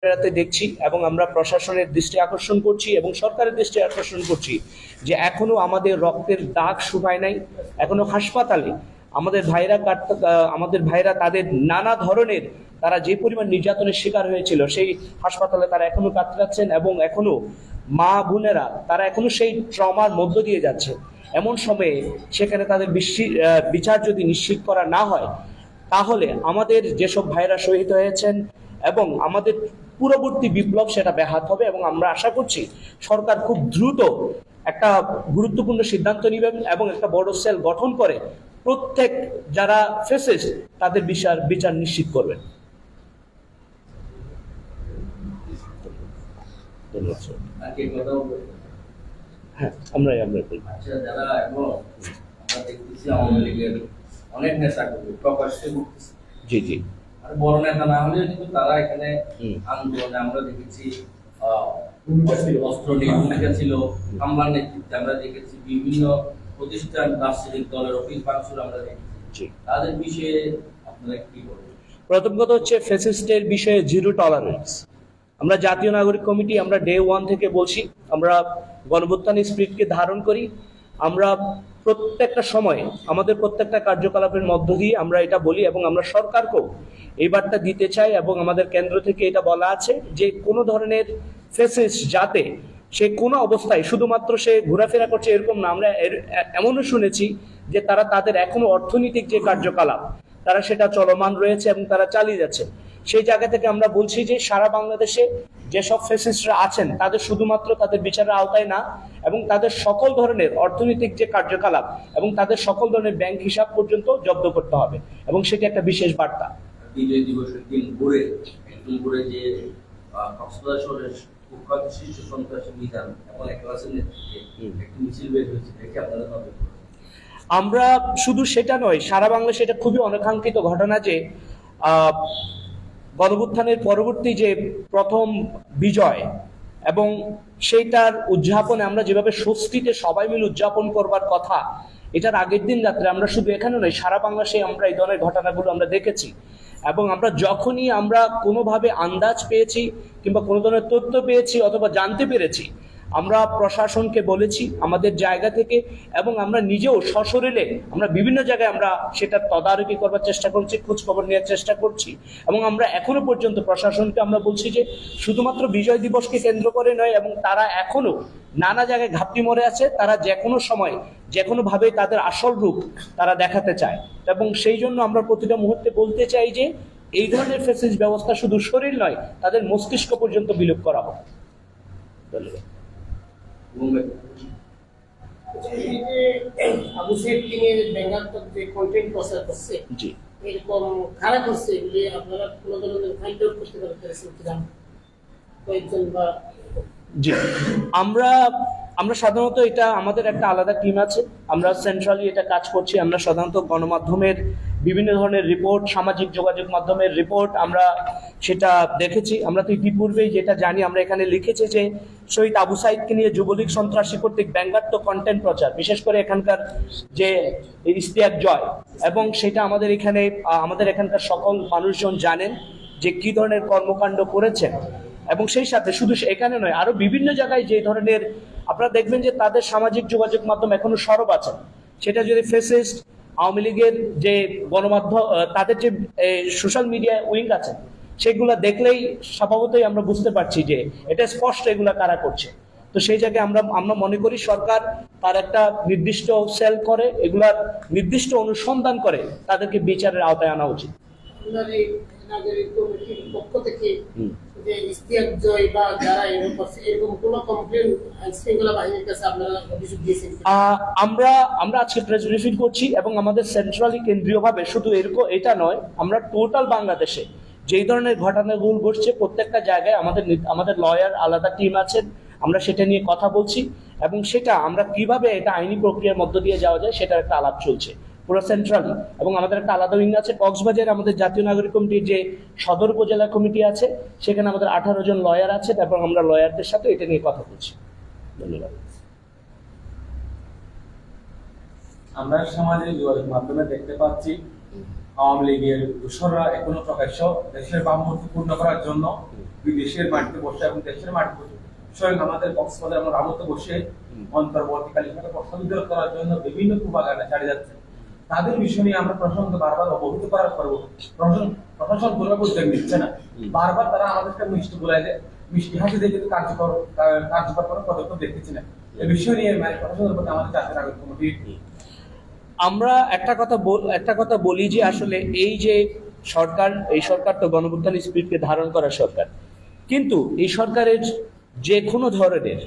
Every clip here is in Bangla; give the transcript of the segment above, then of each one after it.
বেড়াতে দেখছি এবং আমরা প্রশাসনের দৃষ্টি আকর্ষণ করছি এবং সরকারের দৃষ্টি আকর্ষণ করছি যে এখনো আমাদের রক্তের দাগ শুকায় নাই। এখনো হাসপাতালে আমাদের ভাইরা তাদের নানা ধরনের তারা যে পরিমাণ নির্যাতনের শিকার হয়েছিল সেই হাসপাতালে তারা এখনো কাতরাচ্ছেন এবং এখনো মা বোনেরা তারা এখনো সেই ট্রমার মধ্য দিয়ে যাচ্ছে। এমন সময়ে সেখানে তাদের বিচার যদি নিশ্চিত করা না হয় তাহলে আমাদের যেসব ভাইরা শহীদ হয়েছেন এবং আমাদের পূর্ববর্তী বিপ্লব সেটা ব্যাহত হবে। এবং আমরা আশা করছি সরকার খুব দ্রুত একটা গুরুত্বপূর্ণ সিদ্ধান্ত নেবেন এবং একটা বড় সেল গঠন করে প্রত্যেক যারা ফেসিস্ট তাদের বিচার নিশ্চিত করবেন। হ্যাঁ, আমরা অনেক নেতা প্রকাশ্যে জি জি আর বড় নেতা না হলেও কিন্তু তারা এখানে আন্দোলনে আমরা দেখেছি অস্ত্র নিয়ে ভূমিকা ছিল, হামলার নেতৃত্বে আমরা দেখেছি বিভিন্ন প্রতিষ্ঠান রাজনৈতিক দলের অফিস ভাঙচুর আমরা দেখেছি। তাদের বিষয়ে আপনারা কি বলবেন? প্রথম কথা হচ্ছে ফ্যাসিস্টের বিষয়ে জিরো টলারেন্স। আমরা জাতীয় নাগরিক কমিটি আমরা ডে ওয়ান থেকে বলছি, আমরা গণঅভ্যুত্থানের স্পিরিটকে ধারণ করি। আমরা প্রত্যেকটা সময় আমাদের প্রত্যেকটা কার্যকলাপের মধ্য দিয়ে আমরা এটা বলি এবং আমরা সরকারকেও এই বার্তা দিতে চাই এবং আমাদের কেন্দ্র থেকে এটা বলা আছে যে কোনো ধরনের ফ্যাসিস্ট যাতে সে কোনো অবস্থায় শুধুমাত্র সে ঘোরাফেরা করছে এরকম না। আমরা এমনও শুনেছি যে তাদের এখনো অর্থনৈতিক যে কার্যকলাপ তারা সেটা চলমান রয়েছে এবং তারা চালিয়ে যাচ্ছে। সেই জায়গা থেকে আমরা বলছি যে সারা বাংলাদেশে যেসব ফ্যাসিস্টরা আছেন তাদের শুধুমাত্র তাদের বিচারের আওতায় না এবং তাদের সকল ধরনের অর্থনৈতিক যে কার্যকলাপ এবং তাদের সকল ধরনের ব্যাংক হিসাব পর্যন্ত জব্দ করতে হবে এবং সেটি একটা বিশেষ বার্তা। বিজয় দিবসের দিন ভোরে যে কক্সবাজার শহরের কুখ্যাত শীর্ষ সন্ত্রাসী মিজান এবং একলাসের নেতৃত্বে একটি মিছিল বের হয়েছে, দেখে আপনারা ভাবে? আমরা শুধু সেটা নয়, সারা বাংলাদেশে এটা খুবই অনাকাঙ্ক্ষিত ঘটনা যে গণঅভ্যুত্থানের পরবর্তী যে প্রথম বিজয় এবং সেইটার উদযাপনে আমরা যেভাবে স্বস্তিতে সবাই মিলে উদযাপন করবার কথা, এটার আগের দিন রাত্রে আমরা শুধু এখানে নয় সারা বাংলাদেশে আমরা এই ধরনের ঘটনাগুলো আমরা দেখেছি। এবং আমরা যখনই আমরা কোনোভাবে আন্দাজ পেয়েছি কিংবা কোনো ধরনের তথ্য পেয়েছি অথবা জানতে পেরেছি আমরা প্রশাসনকে বলেছি আমাদের জায়গা থেকে এবং আমরা নিজেও সশরীরে আমরা বিভিন্ন জায়গায় আমরা সেটা তদারকি করবার চেষ্টা করছি, খোঁজ খবর নেওয়ার চেষ্টা করছি এবং আমরা এখনো পর্যন্ত প্রশাসনকে আমরা বলছি যে শুধুমাত্র বিজয় দিবসকে কেন্দ্র করে নয় এবং তারা এখনো নানা জায়গায় ঘাপটি মরে আছে, তারা যে কোনো সময় যে কোনোভাবে তাদের আসল রূপ তারা দেখাতে চায় এবং সেই জন্য আমরা প্রতিটা মুহূর্তে বলতে চাই যে এই ধরনের ফ্যাসিস্ট ব্যবস্থা শুধু শরীর নয় তাদের মস্তিষ্ক পর্যন্ত বিলোপ করা হোক। ধন্যবাদ। আবু সাইদ ব্যঙ্গাত্মক যে কন্টেন্ট প্রচার করছে এরকম খারাপ হচ্ছে এগুলি আপনারা কোনো ধরনের ফাইন্ড আউট করতে পারতেছেন কয়েকজন বা? জি, আমরা সাধারণত এটা আমাদের একটা আলাদা টিম আছে, আমরা সেন্ট্রালি এটা কাজ করছি। আমরা সাধারণত গণমাধ্যমের বিভিন্ন ধরনের রিপোর্ট, সামাজিক যোগাযোগ মাধ্যমের রিপোর্ট আমরা সেটা দেখেছি। আমরা তো ইতিপূর্বেই যেটা জানি আমরা এখানে লিখেছি যে শহীদ আবু সাইদকে নিয়ে যুবলীগ সন্ত্রাসী কর্তৃক ব্যঙ্গাত্মক কন্টেন্ট প্রচার, বিশেষ করে এখানকার যে ইশতিয়াক জয়, এবং সেটা আমাদের এখানকার সকল মানুষজন জানেন যে কি ধরনের কর্মকাণ্ড করেছেন। এবং সেই সাথে শুধু এখানে নয় আরো বিভিন্ন জায়গায় যে ধরনের আপনারা দেখবেন যে তাদের সামাজিক যোগাযোগ মাধ্যম এখনো সরব আছে। সেটা যদি ফেসিস্ট আওয়ামী লীগের যে গণমাধ্যম তাদের যে সোশ্যাল মিডিয়া উইং আছে সেগুলো দেখলেই স্বভাবতই আমরা বুঝতে পারছি যে এটা স্পষ্ট এগুলা কারা করছে। তো সেই জায়গায় আমরা মনে করি সরকার তার একটা নির্দিষ্ট সেল করে এগুলার নির্দিষ্ট অনুসন্ধান করে তাদেরকে বিচারের আওতায় আনা উচিত। পক্ষ থেকে যে ইশতিয়াক জয় বা যারা এরকম কোনো কমপ্লেইন আইনশৃঙ্খলা বাহিনীর কাছে আপনারা অভিযোগ দিয়েছেন? আমরা আজকে প্রেস ব্রিফিং করছি এবং আমাদের সেন্ট্রালি কেন্দ্রীয়ভাবে শুধু এরকম এটা নয়, আমরা টোটাল বাংলাদেশে যেই ধরনের ঘটনাগুলো ঘটছে প্রত্যেকটা জায়গায় আমাদের লয়ার আলাদা টিম আছেন, আমরা সেটা নিয়ে কথা বলছি এবং সেটা আমরা কিভাবে এটা আইনি প্রক্রিয়ার মধ্য দিয়ে যাওয়া যায় সেটার একটা আলাপ চলছে পুরো সেন্ট্রালি। এবং আমাদের একটা আলাদা উইং আছে কক্সবাজারে, আমাদের জাতীয় নাগরিক কমিটির যে সদর উপজেলা কমিটি আছে সেখানে আমাদের 18 জন লয়ার আছে, তারপর আমরা লয়ারদের সাথে এটা নিয়ে কথা বলছি। ধন্যবাদ। আমরা সামাজিক যোগাযোগ মাধ্যমে দেখতে পাচ্ছি আওয়ামী লীগের দোসররা এখনো প্রকাশ্য দেশের ভাবমূর্তি পূর্ণ করার জন্য বিদেশের মাটিতে বসে এবং দেশের মাটিতে বসে স্বয়ং আমাদের কক্সবাজার আমরা রামতে বসে অন্তর্বর্তীকালীন সরকার প্রস্তাবিত করার জন্য বিভিন্ন প্রোপাগান্ডা চালিয়ে যাচ্ছে। তাদের বিষয় নিয়ে আমরা প্রশাসনকে বারবার অবহিত করার পরেও প্রশাসন কোনোভাবে উদ্যোগ নিচ্ছে না। বারবার তারা আমাদেরকে মিষ্টি বলে যে মিষ্টি হাসি দিয়ে কিন্তু কার্যকর কোনো পদক্ষেপ দেখতেছি না। এই বিষয় নিয়ে মানে প্রশাসনের প্রতি আমাদের জাতীয় নাগরিক কমিটি আমরা একটা কথা বলি যে আসলে এই সরকার তো গণঅভ্যুত্থান স্পিরিটকে ধারণ করা সরকার, কিন্তু এই সরকারের যে কোনো ধরনের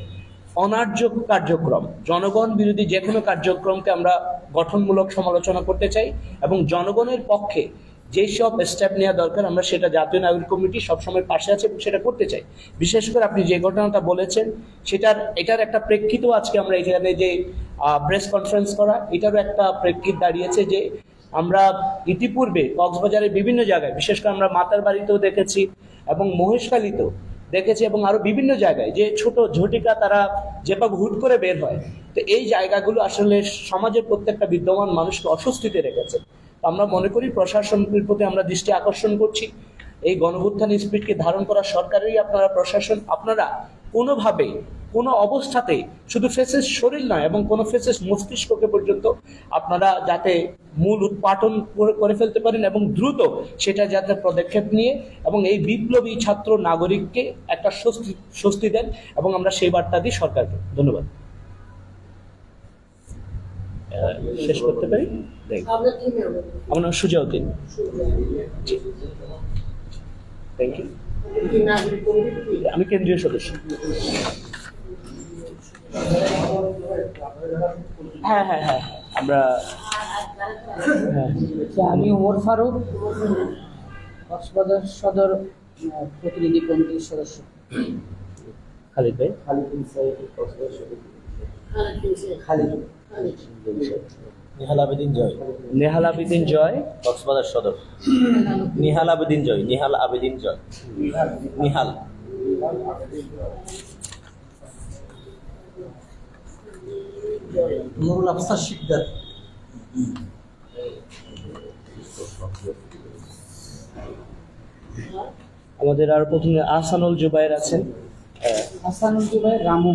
অনার্য কার্যক্রম, জনগণ বিরোধী যে কোনো কার্যক্রমকে আমরা গঠনমূলক সমালোচনা করতে চাই এবং জনগণের পক্ষে যেসব স্টেপ নেওয়া দরকার আমরা সেটা জাতীয় নাগরিক কমিটি সবসময় পাশে আছে এবং সেটা করতে চাই। বিশেষ করে আপনি যে ঘটনাটা বলেছেন এটার একটা প্রেক্ষিত আজকে আমরা এখানে যে প্রেস কনফারেন্স করা, এটারও একটা প্রেক্ষিত দাঁড়িয়েছে যে আমরা ইতিপূর্বে কক্সবাজারের বিভিন্ন জায়গায়, বিশেষ করে আমরা মাতার বাড়িতেও দেখেছি এবং মহেশখালীতেও দেখেছি এবং আরো বিভিন্ন জায়গায় যে ছোট ঝটিকা তারা যেভাবে হুট করে বের হয়, তো এই জায়গাগুলো আসলে সমাজের প্রত্যেকটা বিদ্যমান মানুষকে অস্বস্তিতে রেখেছে। আমরা মনে করি প্রশাসনের প্রতি আমরা দৃষ্টি আকর্ষণ করছি, এই গণঅভ্যুত্থান স্পিরিটকে ধারণ করা সরকারেরই প্রশাসন, আপনারা কোনোভাবে কোনো অবস্থাতে শুধু ফেসেস শরীর নয় এবং কোনো ফেসেস মস্তিষ্ককে পর্যন্ত আপনারা যাতে মূল উৎপাটন করে ফেলতে পারেন এবং দ্রুত সেটা যাতে পদক্ষেপ নিয়ে এবং এই বিপ্লবী ছাত্র নাগরিককে একটা স্বস্তি দেন এবং আমরা সেই বার্তা দিই সরকারকে। ধন্যবাদ। শেষ করতে পারি? আমার নাম সুজাউদ্দিন। Thank you. আমি কেন্দ্রীয় সদস্য। হ্যাঁ হ্যাঁ হ্যাঁ আমরা আমি ওমর ফারুক, কক্সবাজার সদর প্রতিনিধি কমিটির সদস্য। খালিদ ভাই। নিহাল আবেদিন জয়, নেহাল আবেদিন জয়, কক্সবাজার সদর। নিহাল আবেদিন জয়, নিহাল আবেদিন জয়, নিহাল। নুরুল আফসার শিকদার। আমাদের আর প্রথমে আহসানুল জুবায়ের আছেন। হাসানুল জুবায়ের, রামু।